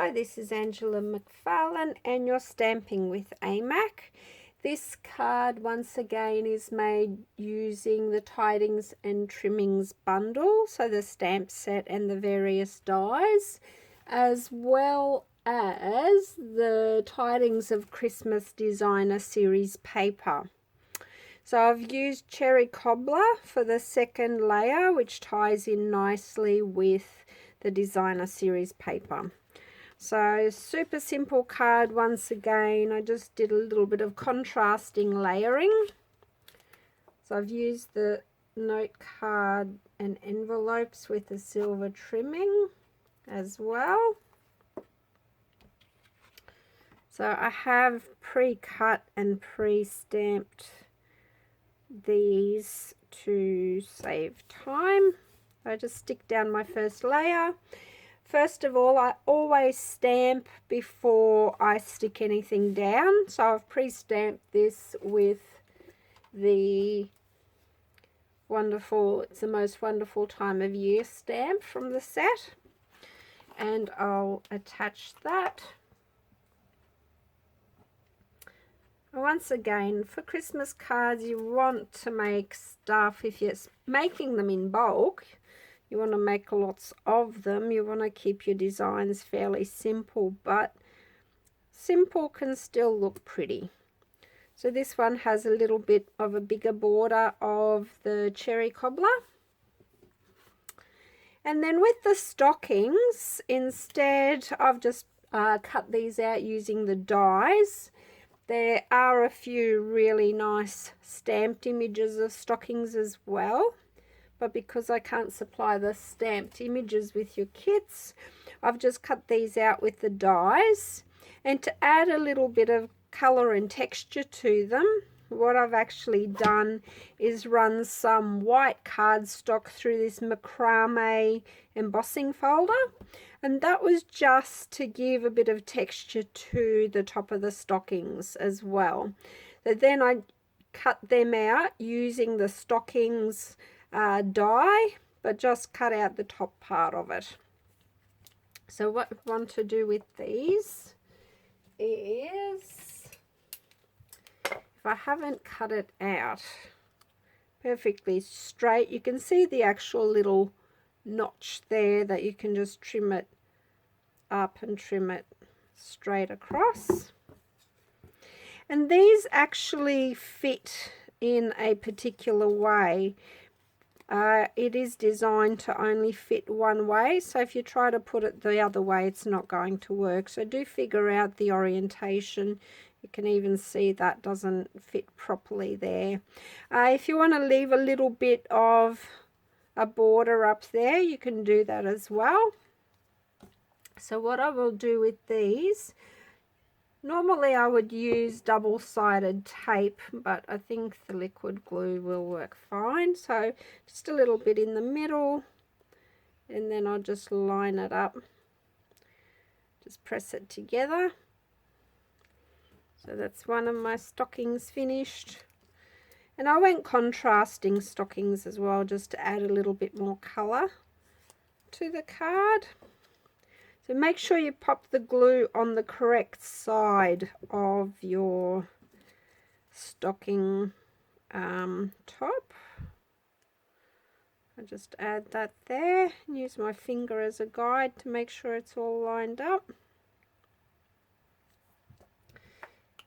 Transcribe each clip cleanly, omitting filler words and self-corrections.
Hi, this is Angela McFarlane and you're stamping with AMAC. This card once again is made using the Tidings and Trimmings bundle, so the stamp set and the various dies, as well as the Tidings of Christmas Designer Series paper. So I've used Cherry Cobbler for the second layer, which ties in nicely with the Designer Series paper. So super simple card once again. I just did a little bit of contrasting layering. So I've used the note card and envelopes with the silver trimming as well. So I have pre-cut and pre-stamped these to save time. I just stick down my first layer. First of all, I always stamp before I stick anything down. So I've pre-stamped this with the wonderful, It's the Most Wonderful Time of Year stamp from the set. And I'll attach that. Once again, for Christmas cards, you want to make stuff, if you're making them in bulk, you want to make lots of them. You want to keep your designs fairly simple, but simple can still look pretty. So this one has a little bit of a bigger border of the Cherry Cobbler. And then with the stockings, instead I've just cut these out using the dies. There are a few really nice stamped images of stockings as well. But because I can't supply the stamped images with your kits, I've just cut these out with the dies. And to add a little bit of colour and texture to them, what I've actually done is run some white cardstock through this macrame embossing folder. And that was just to give a bit of texture to the top of the stockings as well. So then I cut them out using the stockings die, but just cut out the top part of it. So what we want to do with these is, if I haven't cut it out perfectly straight, you can see the actual little notch there that you can just trim it up and trim it straight across. And these actually fit in a particular way. It is designed to only fit one way, so if you try to put it the other way, it's not going to work. So do figure out the orientation. You can even see that doesn't fit properly there. If you want to leave a little bit of a border up there, you can do that as well. So what I will do with these, normally I would use double-sided tape, but I think the liquid glue will work fine. So just a little bit in the middle, and then I'll just line it up. Just press it together. So that's one of my stockings finished. And I went contrasting stockings as well, just to add a little bit more colour to the card. So make sure you pop the glue on the correct side of your stocking top. I just add that there and use my finger as a guide to make sure it's all lined up.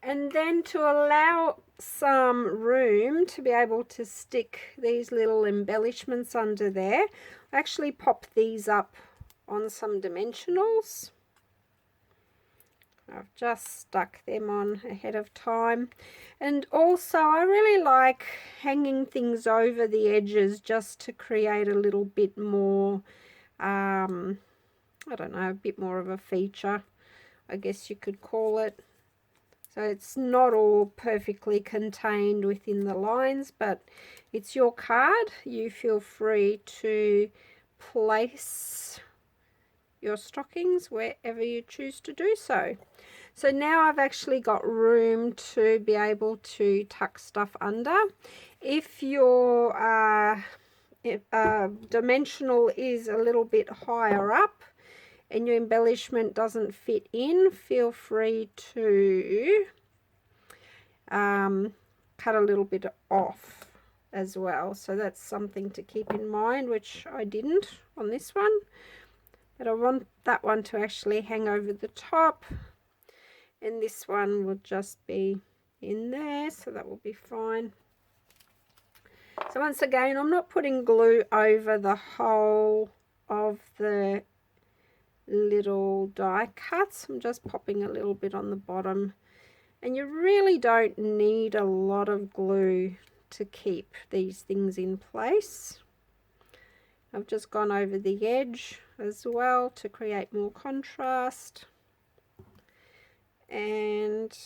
And then to allow some room to be able to stick these little embellishments under there, I actually pop these up on some dimensionals. I've just stuck them on ahead of time. And also I really like hanging things over the edges just to create a little bit more, I don't know, a bit more of a feature, I guess you could call it. So it's not all perfectly contained within the lines, but it's your card. You feel free to place your stockings wherever you choose to do so. So now I've actually got room to be able to tuck stuff under. If your dimensional is a little bit higher up, and your embellishment doesn't fit in, feel free to cut a little bit off as well. So that's something to keep in mind, which I didn't on this one, but I want that one to actually hang over the top, and this one will just be in there, so that will be fine. So once again, I'm not putting glue over the whole of the little die cuts. I'm just popping a little bit on the bottom, and you really don't need a lot of glue to keep these things in place. I've just gone over the edge as well to create more contrast, and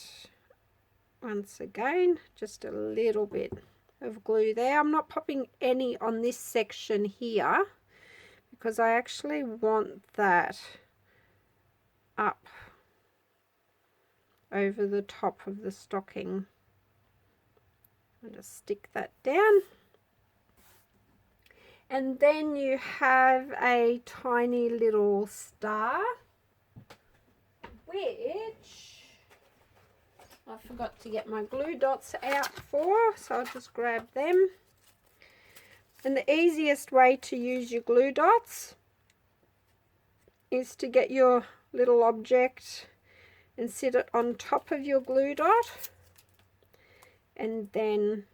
once again just a little bit of glue there. I'm not popping any on this section here because I actually want that up over the top of the stocking. I'll just stick that down, and then you have a tiny little star, which I forgot to get my glue dots out for, so I'll just grab them. And the easiest way to use your glue dots is to get your little object and sit it on top of your glue dot, and then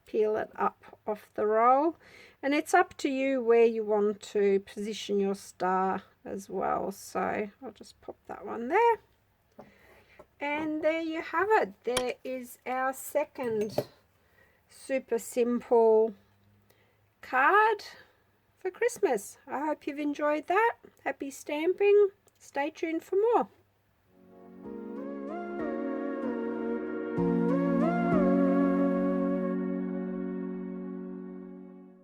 peel it up off the roll. And it's up to you where you want to position your star as well. So I'll just pop that one there. And there you have it. There is our second super simple card for Christmas. I hope you've enjoyed that. Happy stamping. Stay tuned for more.